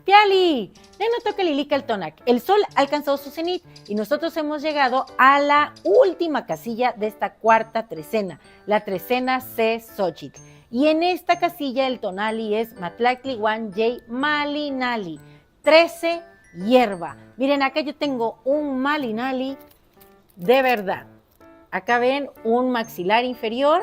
Piali, Nenotoque el Tonac. El sol ha alcanzado su cenit y nosotros hemos llegado a la última casilla de esta cuarta trecena, la trecena C. Xochitl. Y en esta casilla el tonali es Matlactli Wan Yey Malinali, 13 hierba. Miren, acá yo tengo un malinali de verdad. Acá ven un maxilar inferior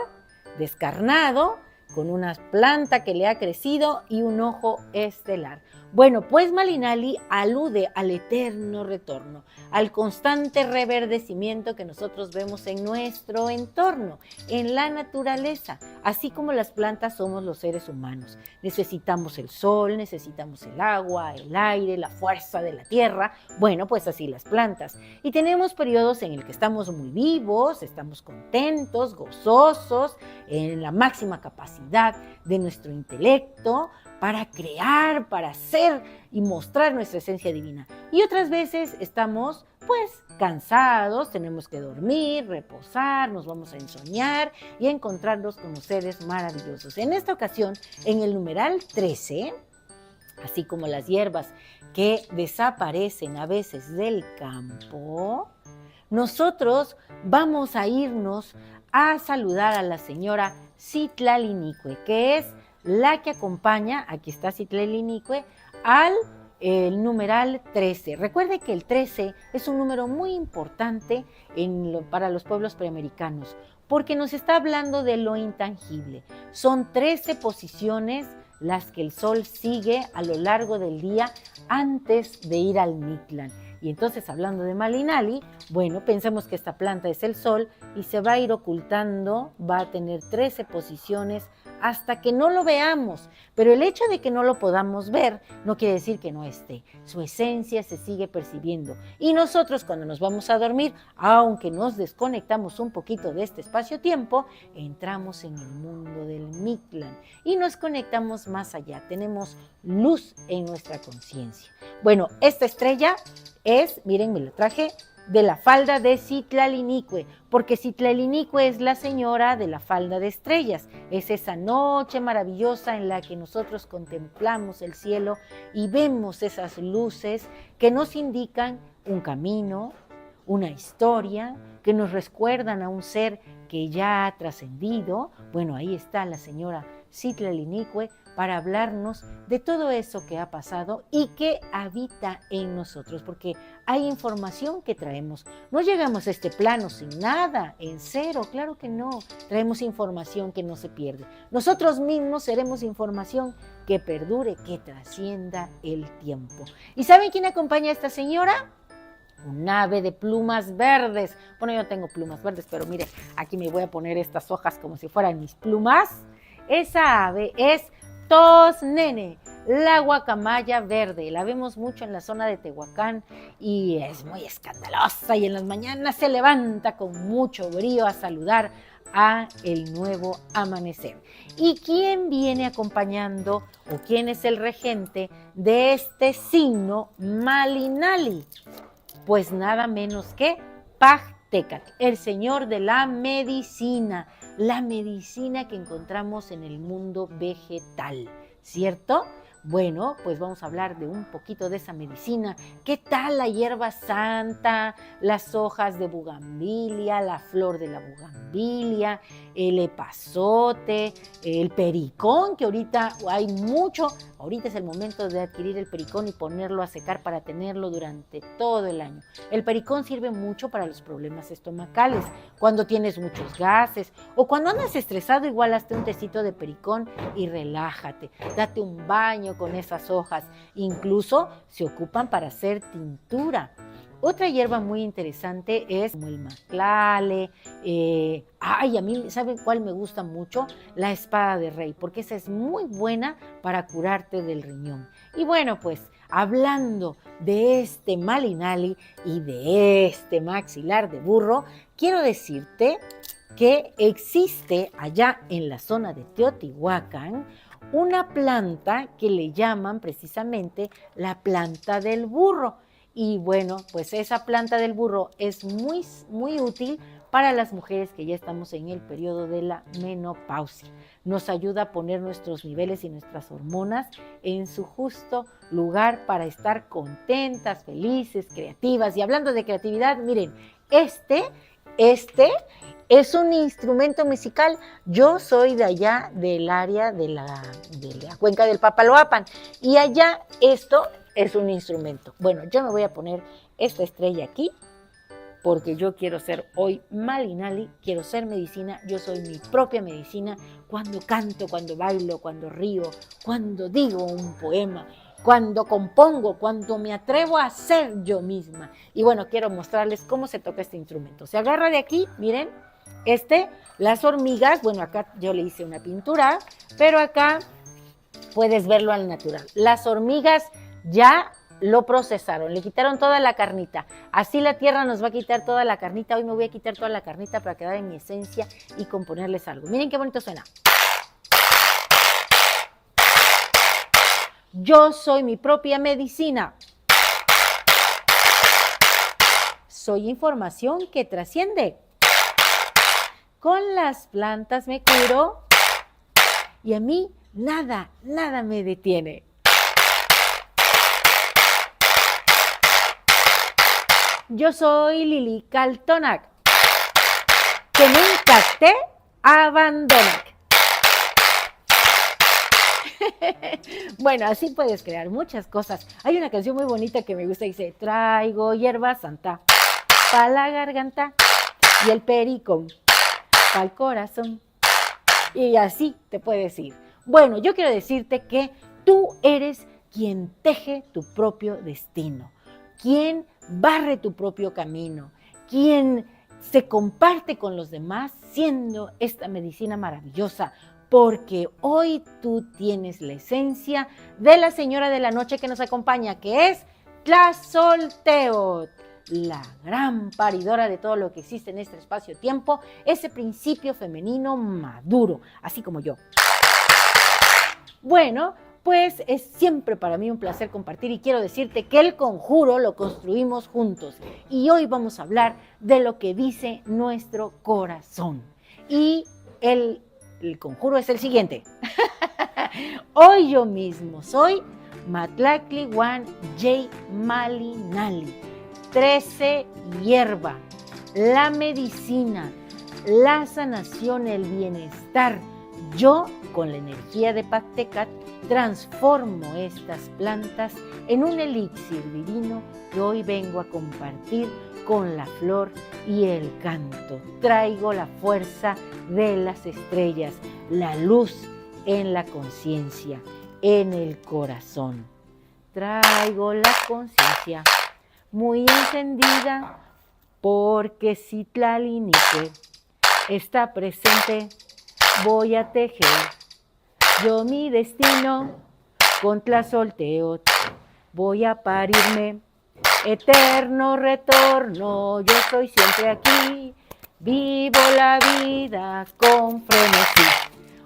descarnado, con una planta que le ha crecido y un ojo estelar. Bueno, pues Malinali alude al eterno retorno, al constante reverdecimiento que nosotros vemos en nuestro entorno, en la naturaleza, así como las plantas somos los seres humanos. Necesitamos el sol, necesitamos el agua, el aire, la fuerza de la tierra, bueno, pues así las plantas. Y tenemos periodos en el que estamos muy vivos, estamos contentos, gozosos, en la máxima capacidad de nuestro intelecto, para crear, para hacer y mostrar nuestra esencia divina. Y otras veces estamos pues cansados, tenemos que dormir, reposar, nos vamos a ensoñar y a encontrarnos con los seres maravillosos. En esta ocasión, en el numeral 13, así como las hierbas que desaparecen a veces del campo, nosotros vamos a irnos a saludar a la señora Citlalinicue, que es la que acompaña, aquí está Citlalinicue, al numeral 13. Recuerde que el 13 es un número muy importante para los pueblos preamericanos, porque nos está hablando de lo intangible. Son 13 posiciones las que el sol sigue a lo largo del día antes de ir al Mictlán. Y entonces, hablando de Malinali, bueno, pensemos que esta planta es el sol y se va a ir ocultando, va a tener 13 posiciones hasta que no lo veamos. Pero el hecho de que no lo podamos ver no quiere decir que no esté. Su esencia se sigue percibiendo. Y nosotros, cuando nos vamos a dormir, aunque nos desconectamos un poquito de este espacio-tiempo, entramos en el mundo del Mictlán y nos conectamos más allá. Tenemos luz en nuestra conciencia. Bueno, esta estrella es, miren, me la traje de la falda de Citlalinicue, porque Citlalinicue es la señora de la falda de estrellas. Es esa noche maravillosa en la que nosotros contemplamos el cielo y vemos esas luces que nos indican un camino, una historia, que nos recuerdan a un ser que ya ha trascendido. Bueno, ahí está la señora Citlalinicue para hablarnos de todo eso que ha pasado y que habita en nosotros, porque hay información que traemos. No llegamos a este plano sin nada, en cero, claro que no. Traemos información que no se pierde. Nosotros mismos seremos información que perdure, que trascienda el tiempo. ¿Y saben quién acompaña a esta señora? Un ave de plumas verdes. Bueno, yo no tengo plumas verdes, pero mire, aquí me voy a poner estas hojas como si fueran mis plumas. Esa ave es Tosnene, la guacamaya verde. La vemos mucho en la zona de Tehuacán y es muy escandalosa y en las mañanas se levanta con mucho brío a saludar a el nuevo amanecer. ¿Y quién viene acompañando o quién es el regente de este signo Malinali? Pues nada menos que Pachtecatl, el señor de la medicina que encontramos en el mundo vegetal, ¿cierto? Bueno, pues vamos a hablar de un poquito de esa medicina. ¿Qué tal la hierba santa, las hojas de bugambilia, la flor de la bugambilia, el epazote, el pericón, que ahorita hay mucho? Ahorita es el momento de adquirir el pericón y ponerlo a secar para tenerlo durante todo el año. El pericón sirve mucho para los problemas estomacales, cuando tienes muchos gases o cuando andas estresado, igual hazte un tecito de pericón y relájate. Date un baño con esas hojas. Incluso se ocupan para hacer tintura. Otra hierba muy interesante es el maclale. A mí, ¿saben cuál me gusta mucho? La espada de rey, porque esa es muy buena para curarte del riñón. Y bueno, pues hablando de este Malinali y de este maxilar de burro, quiero decirte que existe allá en la zona de Teotihuacán una planta que le llaman precisamente la planta del burro. Y bueno, pues esa planta del burro es muy, muy útil para las mujeres que ya estamos en el periodo de la menopausia. Nos ayuda a poner nuestros niveles y nuestras hormonas en su justo lugar para estar contentas, felices, creativas. Y hablando de creatividad, miren, este es un instrumento musical. Yo soy de allá del área de la cuenca del Papaloapan y allá esto es un instrumento. Bueno, yo me voy a poner esta estrella aquí porque yo quiero ser hoy Malinali, quiero ser medicina, yo soy mi propia medicina cuando canto, cuando bailo, cuando río, cuando digo un poema, cuando compongo, cuando me atrevo a ser yo misma. Y bueno, quiero mostrarles cómo se toca este instrumento. Se agarra de aquí, miren, las hormigas, bueno, acá yo le hice una pintura, pero acá puedes verlo al natural. Las hormigas ya lo procesaron, le quitaron toda la carnita. Así la tierra nos va a quitar toda la carnita. Hoy me voy a quitar toda la carnita para quedar en mi esencia y componerles algo. Miren qué bonito suena. Yo soy mi propia medicina. Soy información que trasciende. Con las plantas me curo y a mí nada me detiene. Yo soy Lilical Tonac, que nunca te abandona. Bueno, así puedes crear muchas cosas. Hay una canción muy bonita que me gusta, dice: traigo hierba santa pa' la garganta y el pericón pa'l corazón. Y así te puedes ir. Bueno, yo quiero decirte que tú eres quien teje tu propio destino, quien barre tu propio camino, quien se comparte con los demás siendo esta medicina maravillosa, porque hoy tú tienes la esencia de la señora de la noche que nos acompaña, que es Tlazolteotl, la gran paridora de todo lo que existe en este espacio-tiempo, ese principio femenino maduro, así como yo. Bueno, pues es siempre para mí un placer compartir y quiero decirte que el conjuro lo construimos juntos y hoy vamos a hablar de lo que dice nuestro corazón. Y el conjuro es el siguiente. Hoy yo mismo soy Matlactlihuan J. Malinali, 13 hierba, la medicina, la sanación, el bienestar. Yo, con la energía de Pactecat, transformo estas plantas en un elixir divino que hoy vengo a compartir con la flor y el canto. Traigo la fuerza de las estrellas, la luz en la conciencia, en el corazón. Traigo la conciencia muy encendida porque si Tlalinique está presente, voy a tejer yo mi destino con Tlazolteotl. Voy a parirme eterno retorno. Yo soy siempre aquí, vivo la vida con frenesí.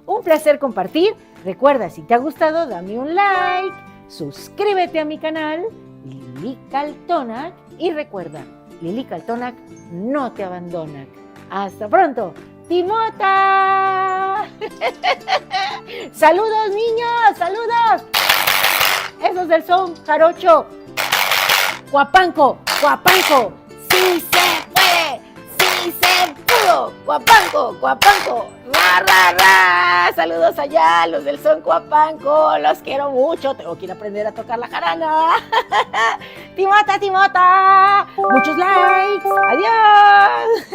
Un placer compartir. Recuerda, si te ha gustado, dame un like, suscríbete a mi canal Lilical Tonac y recuerda, Lilical Tonac no te abandona. Hasta pronto. ¡Timota! ¡Saludos, niños! ¡Saludos! Esos del son, jarocho. Guapanco, guapanco. ¡Sí se puede! ¡Sí se pudo! Guapanco, guapanco. ¡Ra, ra, ra! Saludos allá, los del son Guapanco. Los quiero mucho. Tengo que ir a aprender a tocar la jarana. ¡Timota, timota! ¡Muchos likes! ¡Adiós!